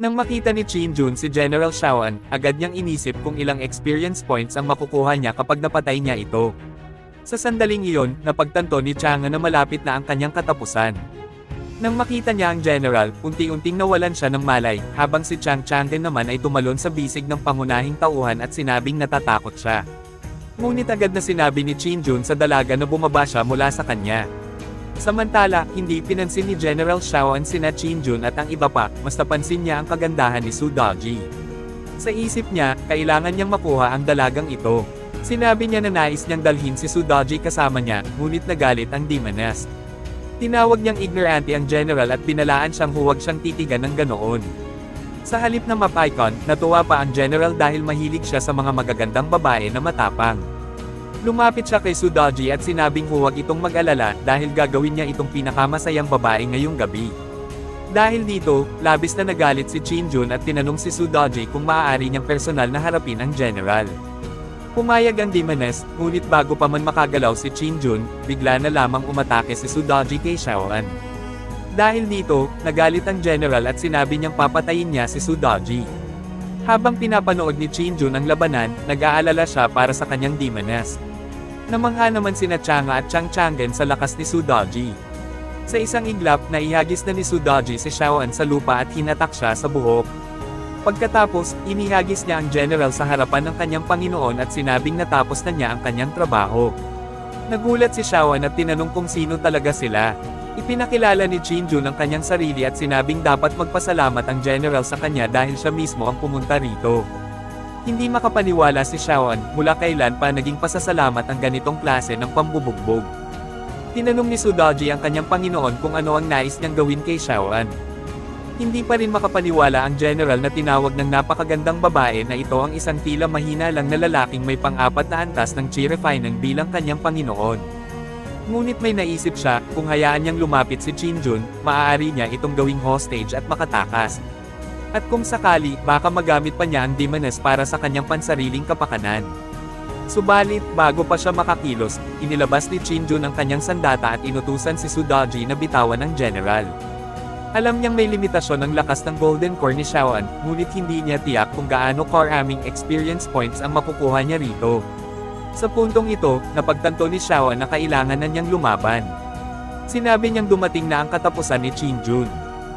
Nang makita ni Chin-jun si General Shaoan, agad niyang inisip kung ilang experience points ang makukuha niya kapag napatay niya ito. Sa sandaling iyon, napagtanto ni Chang'e na malapit na ang kanyang katapusan. Nang makita niya ang general, unti-unting nawalan siya ng malay, habang si Chang'e naman ay tumalon sa bisig ng pangunahing tauhan at sinabing natatakot siya. Ngunit agad na sinabi ni Chin-jun sa dalaga na bumaba siya mula sa kanya. Samantala, hindi pinansin ni General Shaoan sina Chin-jun at ang iba pa, mas napansin niya ang kagandahan ni Su Daji. Sa isip niya, kailangan niyang makuha ang dalagang ito. Sinabi niya na nais niyang dalhin si Su Daji kasama niya, ngunit nagalit ang Demoness. Tinawag niyang ignorante ang general at binalaan siyang huwag siyang titigan ng ganoon. Sa halip na map-icon, natuwa pa ang general dahil mahilig siya sa mga magagandang babae na matapang. Lumapit siya kay Su Daji at sinabing huwag itong mag-alala dahil gagawin niya itong pinakamasayang babae ngayong gabi. Dahil dito, labis na nagalit si Chin-jun at tinanong si Su Daji kung maaari niyang personal na harapin ang general. Pumayag ang Demoness, ngunit bago pa man makagalaw si Chin-jun, bigla na lamang umatake si Su Daji kay Shaoan. Dahil dito, nagalit ang general at sinabi niyang papatayin niya si Su Daji. Habang pinapanood ni Chin-jun ang labanan, nag-aalala siya para sa kanyang Demoness. Namangha naman sina Chang'e at Chang'e sa lakas ni Su Daji. Sa isang iglap, naihagis na ni Su Daji si Shaoan sa lupa at hinatak siya sa buhok. Pagkatapos, inihagis niya ang general sa harapan ng kanyang Panginoon at sinabing natapos na niya ang kanyang trabaho. Nagulat si Shaoan at tinanong kung sino talaga sila. Ipinakilala ni Chin-jun ang kanyang sarili at sinabing dapat magpasalamat ang general sa kanya dahil siya mismo ang pumunta rito. Hindi makapaniwala si Shaoan, mula kailan pa naging pasasalamat ang ganitong klase ng pambubugbog. Tinanong ni Su Daji ang kanyang Panginoon kung ano ang nais niyang gawin kay Shaoan. Hindi pa rin makapaniwala ang general na tinawag ng napakagandang babae na ito ang isang tila mahina lang na lalaking may pang-apat na antas ng chi refinement bilang kanyang Panginoon. Ngunit may naisip siya, kung hayaan niyang lumapit si Chin-jun, maaari niya itong gawing hostage at makatakas. At kung sakali, baka magamit pa niya ang Demoness para sa kanyang pansariling kapakanan. Subalit, bago pa siya makakilos, inilabas ni Chin-jun ang kanyang sandata at inutusan si Su Daji na bitawan ng general. Alam niyang may limitasyon ang lakas ng Golden Core ni Shaoan, ngunit hindi niya tiyak kung gaano karaming experience points ang makukuha niya rito. Sa puntong ito, napagtanto ni Shaoan na kailangan na niyang lumaban. Sinabi niyang dumating na ang katapusan ni Chin-jun.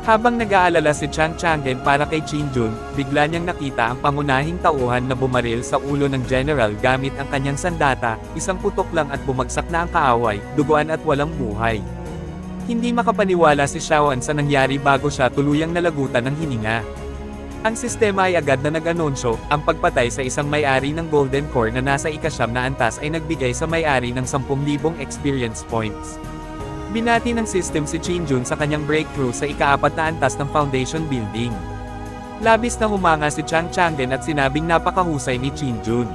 Habang nag-aalala si Chang'e para kay Chin-jun, bigla niyang nakita ang pangunahing tauhan na bumaril sa ulo ng general gamit ang kanyang sandata, isang putok lang at bumagsak na ang kaaway, duguan at walang buhay. Hindi makapaniwala si Shaoan sa nangyari bago siya tuluyang nalagutan ng hininga. Ang sistema ay agad na nag-anunsyo, ang pagpatay sa isang may-ari ng Golden Core na nasa ika-9 na antas ay nagbigay sa may-ari ng 10,000 experience points. Binati ng system si Chin-jun sa kanyang breakthrough sa ika-4 na antas ng Foundation Building. Labis na humanga si Chang'e at sinabing napakahusay ni Chin-jun.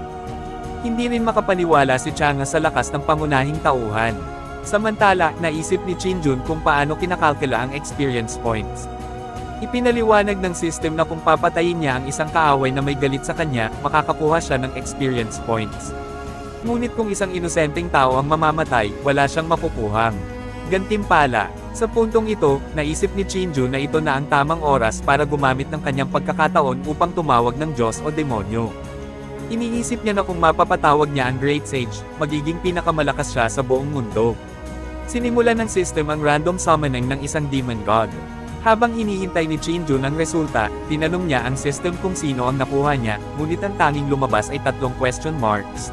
Hindi rin makapaniwala si Chang'e sa lakas ng pangunahing tauhan. Samantala, naisip ni Chin-jun kung paano kinakalkula ang experience points. Ipinaliwanag ng system na kung papatayin niya ang isang kaaway na may galit sa kanya, makakakuha siya ng experience points. Ngunit kung isang inosenteng tao ang mamamatay, wala siyang makukuhang gantimpala. Sa puntong ito, naisip ni Chin-jun na ito na ang tamang oras para gumamit ng kanyang pagkakataon upang tumawag ng Diyos o demonyo. Iniisip niya na kung mapapatawag niya ang Great Sage, magiging pinakamalakas siya sa buong mundo. Sinimulan ng system ang random summoning ng isang demon god. Habang hinihintay ni Chin-jun ang resulta, tinanong niya ang system kung sino ang nakuha niya, ngunit ang tanging lumabas ay 3 question marks.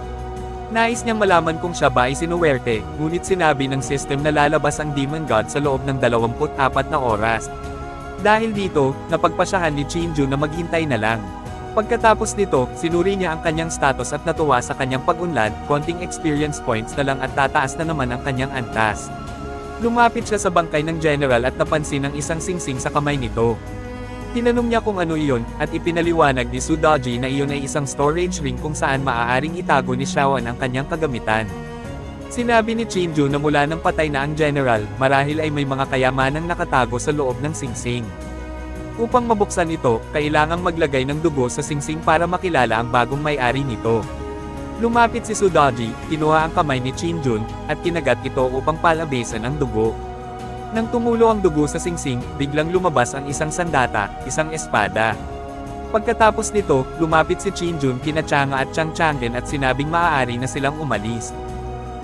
Nais niyang malaman kung siya ba ay sinuwerte, ngunit sinabi ng system na lalabas ang demon god sa loob ng 24 na oras. Dahil dito, napagpasyahan ni Chin-jun na maghintay na lang. Pagkatapos nito, sinuri niya ang kanyang status at natuwa sa kanyang pag-unlad, konting experience points na lang at tataas na naman ang kanyang antas. Lumapit siya sa bangkay ng general at napansin ang isang singsing sa kamay nito. Tinanong niya kung ano iyon, at ipinaliwanag ni Su Daji na iyon ay isang storage ring kung saan maaaring itago ni Shaoan ang kanyang kagamitan. Sinabi ni Chin-jun na mula nang patay na ang general, marahil ay may mga kayamanang nakatago sa loob ng singsing. Upang mabuksan ito, kailangang maglagay ng dugo sa singsing para makilala ang bagong may-ari nito. Lumapit si Su Daji, kinuha ang kamay ni Chin-jun, at kinagat ito upang palabasan ang dugo. Nang tumulo ang dugo sa singsing, biglang lumabas ang isang sandata, isang espada. Pagkatapos nito, lumapit si Chinjun kina Chang'e at Chang Changgen at sinabing maaari na silang umalis.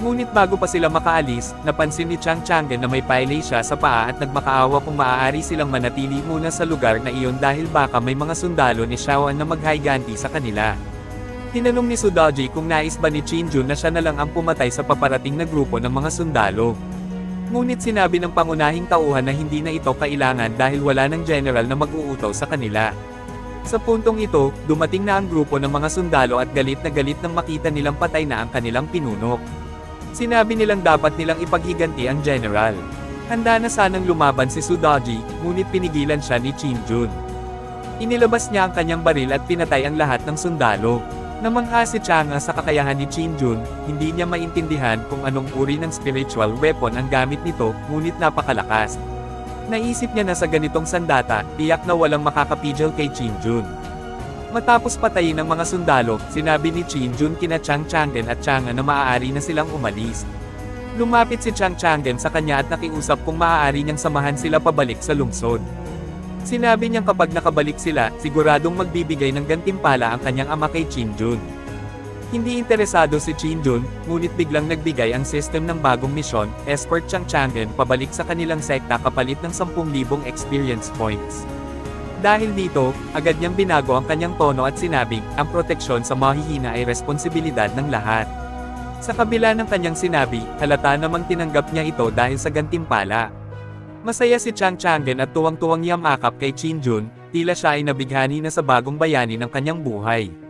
Ngunit bago pa sila makaalis, napansin ni Chang Changgen na may pailay siya sa paa at nagmakaawa kung maaari silang manatili muna sa lugar na iyon dahil baka may mga sundalo ni Xiaoan na maghayganti sa kanila. Tinanong ni Sudoji kung nais ba ni Chinjun na siya na lang ang pumatay sa paparating na grupo ng mga sundalo. Ngunit sinabi ng pangunahing tauhan na hindi na ito kailangan dahil wala ng general na mag-uutos sa kanila. Sa puntong ito, dumating na ang grupo ng mga sundalo at galit na galit nang makita nilang patay na ang kanilang pinuno. Sinabi nilang dapat nilang ipaghiganti ang general. Handa na sanang lumaban si Sudoji, ngunit pinigilan siya ni Chinjun. Inilabas niya ang kanyang baril at pinatay ang lahat ng sundalo. Namangha si Chang'e sa kakayahan ni Chinjun, hindi niya maintindihan kung anong uri ng spiritual weapon ang gamit nito, ngunit napakalakas. Naisip niya na sa ganitong sandata, tiyak na walang makakapigil kay Chinjun. Matapos patayin ng mga sundalo, sinabi ni Chinjun kina Chang Changgen at Chang'e na maaari na silang umalis. Lumapit si Chang Changgen sa kanya at nakiusap kung maaari niyang samahan sila pabalik sa lungsod. Sinabi niyang kapag nakabalik sila, siguradong magbibigay ng gantimpala ang kanyang ama kay Chinjun. Hindi interesado si Chinjun, ngunit biglang nagbigay ang system ng bagong misyon, escort Chang Changgen pabalik sa kanilang sekta kapalit ng 10,000 experience points. Dahil dito, agad niyang binago ang kanyang tono at sinabing, ang proteksyon sa mahihina ay responsibilidad ng lahat. Sa kabila ng kanyang sinabi, halata namang tinanggap niya ito dahil sa gantimpala. Masaya si Chang Changgen at tuwang-tuwang yamakap kay Chinjun, tila siya ay nabighani na sa bagong bayani ng kanyang buhay.